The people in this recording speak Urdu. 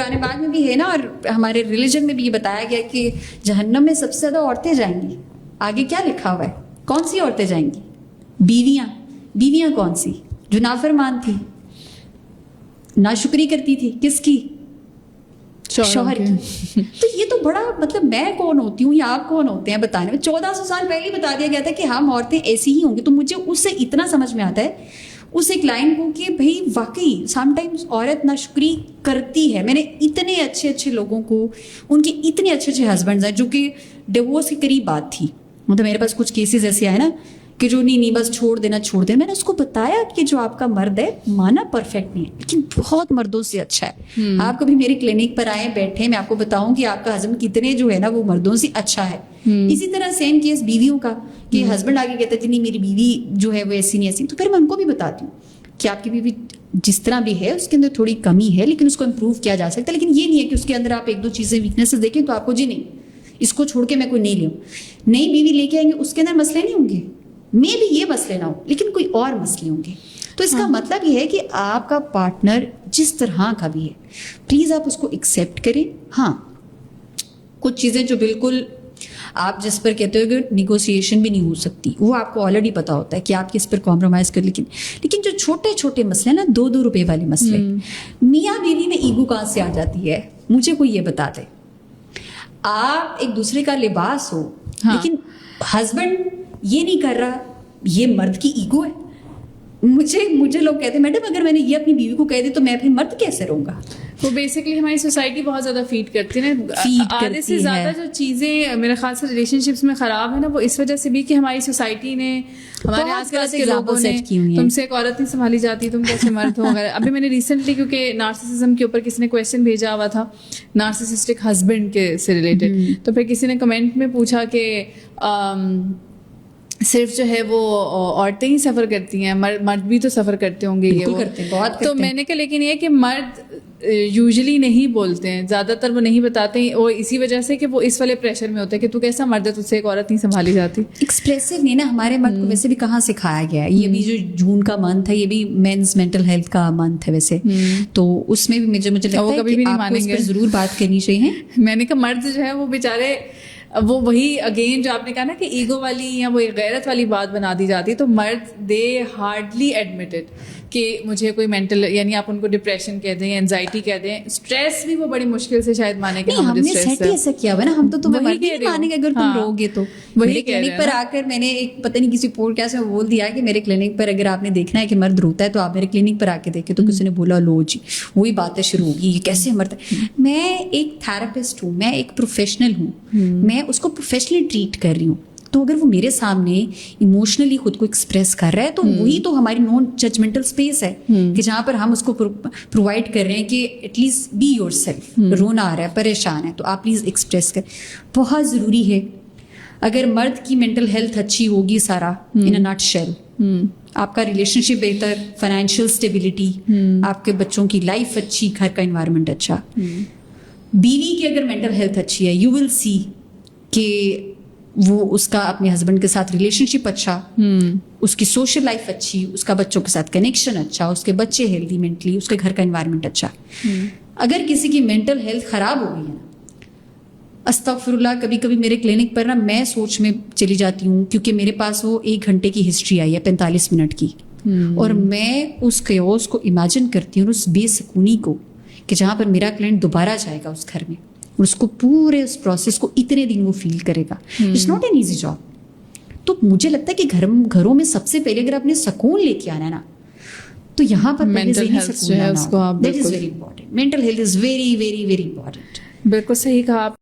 قرآن پاک میں بھی ہے نا, اور ہمارے ریلیجن میں بھی یہ بتایا گیا کہ جہنم میں سب سے زیادہ عورتیں جائیں گی. آگے کیا لکھا ہوا ہے؟ کون سی عورتیں جائیں گی؟ بیویاں. بیویاں کون سی؟ جو نافرمان تھی, ناشکری کرتی تھی. کس کی؟ شوہر کی. تو یہ تو بڑا مطلب میں کون ہوتی ہوں یا آپ کون ہوتے ہیں بتانے میں؟ 1400 سال پہلے ہی بتا دیا گیا تھا کہ ہم عورتیں ایسی ہی ہوں گی. تو مجھے اس سے اتنا سمجھ میں آتا ہے اس ایک لائن کو کہ بھائی واقعی سم ٹائمز عورت ناشکری کرتی ہے. میں نے اتنے اچھے اچھے لوگوں کو, ان کے اتنے اچھے اچھے ہسبینڈز ہیں جو کہ ڈیورس کے قریب بات تھی. مطلب میرے پاس کچھ کیسز ایسے آئے نا کہ جو نہیں بس چھوڑ دینا. میں نے اس کو بتایا کہ جو آپ کا مرد ہے مانا پرفیکٹ نہیں ہے لیکن بہت مردوں سے اچھا ہے. آپ کبھی میری کلینک پر آئے بیٹھے, میں آپ کو بتاؤں کہ آپ کا ہسبینڈ کتنے جو ہے نا وہ مردوں سے اچھا ہے. اسی طرح سیم کیس بیویوں کا کہ ہسبینڈ آگے کہتا ہے نہیں میری بیوی جو ہے وہ ایسی نہیں ایسی. تو پھر میں ان کو بھی بتاتی ہوں کہ آپ کی بیوی جس طرح بھی ہے اس کے اندر تھوڑی کمی ہے لیکن اس کو امپروو کیا جا سکتا ہے. لیکن یہ نہیں ہے کہ اس کے اندر آپ ایک دو چیزیں ویکنیسز دیکھیں تو آپ کو جی نہیں اس کو چھوڑ کے میں کوئی نہیں لوں. نئی بیوی لے کے آئیں گے اس کے اندر مسئلے نہیں ہوں گے, میں بھی یہ مسئلے نہ ہو لیکن کوئی اور مسئلے ہوں گے. تو اس کا مطلب یہ ہے کہ آپ کا پارٹنر جس طرح کا بھی ہے پلیز آپ اس کو ایکسیپٹ کریں. ہاں کچھ چیزیں جو بالکل آپ جس پر کہتے ہو کہ نیگوسیشن بھی نہیں ہو سکتی وہ آپ کو آلریڈی پتا ہوتا ہے کہ آپ کس پر کمپرومائز کر. لیکن جو چھوٹے چھوٹے مسئلے نا 2-2 روپے والے مسئلے, میاں بیوی میں ایگو کہاں سے آ جاتی ہے مجھے کوئی یہ بتا دے. آپ ایک دوسرے کا لباس ہو لیکن ہسبینڈ یہ نہیں کر رہا, یہ مرد کی ایگو ہے. مجھے لوگ کہتے ہیں میڈم اگر میں نے یہ اپنی بیوی کو کہہ دی تو میں پھر مرد کیسے رہوں گا. وہ بیسکلی ہماری سوسائٹی بہت زیادہ فیڈ کرتی ہے نا. آدھے سے زیادہ جو چیزیں میرے خیال سے ریلیشن شپس میں خراب ہے نا وہ اس وجہ سے بھی کہ ہماری سوسائٹی نے, ہمارے آس پاس کے لوگوں نے, تم سے ایک عورت نہیں سنبھالی جاتی تم کیسے مرد ہو وغیرہ. ابھی میں نے ریسنٹلی کیونکہ نارسسزم کے اوپر کسی نے کویشچن بھیجا ہوا تھا نارسسسٹک ہسبینڈ کے سے ریلیٹڈ, تو پھر کسی نے کمنٹ میں پوچھا کہ صرف جو ہے وہ عورتیں ہی سفر کرتی ہیں, مرد بھی تو سفر کرتے ہوں گے. یہ وہ کرتے ہیں, بہت. تو میں نے کہا لیکن یہ کہ مرد یوزلی نہیں بولتے ہیں, زیادہ تر وہ نہیں بتاتے ہیں, اور اسی وجہ سے کہ وہ اس والے پریشر میں ہوتا ہے کہ تو کیسا مرد ہے تجھ سے ایک عورت نہیں سنبھالی جاتی. ایکسپریسو نہیں نا, ہمارے مرد کو ویسے بھی کہاں سکھایا گیا ہے. یہ بھی جو جون کا منتھ ہے یہ بھی مینس مینٹل ہیلتھ کا منتھ ہے ویسے, تو اس میں بھی مجھے لگتا ہے کہ آپ کو اس پر ضرور بات کرنی چاہیے. میں نے کہا مرد جو ہے وہ بیچارے وہ وہی اگین جو آپ نے کہا نا کہ ایگو والی یا وہ غیرت والی بات بنا دی جاتی, تو مرد دے ہارڈلی ایڈمٹڈ کہ مجھے کوئی مینٹل, یعنی آپ ان کو ڈپریشن کہہ دیں, اینزائٹی کہہ دیں, اسٹریس بھی وہ بڑی مشکل سے شاید مانے کہ ہم نے سیٹ ہی ایسا کیا ہوا نا, ہم تو تمہیں مرد نہیں مانیں گے اگر تم رو گے تو. وہی کلینک پر آ کر میں نے ایک پتہ نہیں کسی پوڈ کاسٹ میں بول دیا کہ میرے کلینک پر اگر آپ نے دیکھنا ہے کہ مرد روتا ہے تو آپ میرے کلینک پر آ کے دیکھیں. تو کسی نے بولا لو جی وہی باتیں شروع ہوگی, یہ کیسے مرد. میں ایک تھراپسٹ ہوں, میں ایک پروفیشنل ہوں, میں اس کو پروفیشنلی ٹریٹ کر رہی ہوں. تو اگر وہ میرے سامنے ایموشنلی خود کو ایکسپریس کر رہا ہے تو وہی تو ہماری نان ججمنٹل اسپیس ہے کہ جہاں پر ہم اس کو پرووائڈ کر رہے ہیں کہ at least be yourself. رونا آ رہا ہے, پریشان ہے, تو آپ پلیز ایکسپریس کریں. بہت ضروری ہے. اگر مرد کی مینٹل ہیلتھ اچھی ہوگی سارا ان اے نٹ شیل, آپ کا ریلیشن شپ بہتر, فائنینشیل اسٹیبلٹی, آپ کے بچوں کی لائف اچھی, گھر کا انوائرمنٹ اچھا. بیوی کی اگر مینٹل ہیلتھ اچھی ہے یو ول سی کہ وہ اس کا اپنے ہسبینڈ کے ساتھ ریلیشن شپ اچھا, اس کی سوشل لائف اچھی, اس کا بچوں کے ساتھ کنیکشن اچھا, اس کے بچے ہیلدی مینٹلی, اس کے گھر کا انوائرمنٹ اچھا. اگر کسی کی مینٹل ہیلتھ خراب ہو گئی ہے, استغفر اللہ, کبھی کبھی میرے کلینک پر نا میں سوچ میں چلی جاتی ہوں کیونکہ میرے پاس وہ 1 گھنٹے کی ہسٹری آئی ہے 45 منٹ کی, اور میں اس کیوس کو امیجن کرتی ہوں, اس بے سکونی کو کہ جہاں پر میرا کلائنٹ دوبارہ جائے گا اس گھر میں, اس کو پورے اس پروسیس کو اتنے دن وہ فیل کرے گا. It's not an easy job. تو مجھے لگتا ہے کہ گھروں میں سب سے پہلے اگر آپ نے سکون لے کے آنا ہے نا تو یہاں پر مینٹل ہیلتھ جو ہے اس کو آپ, that is very important. Mental health is very very very important. بالکل صحیح کہا آپ.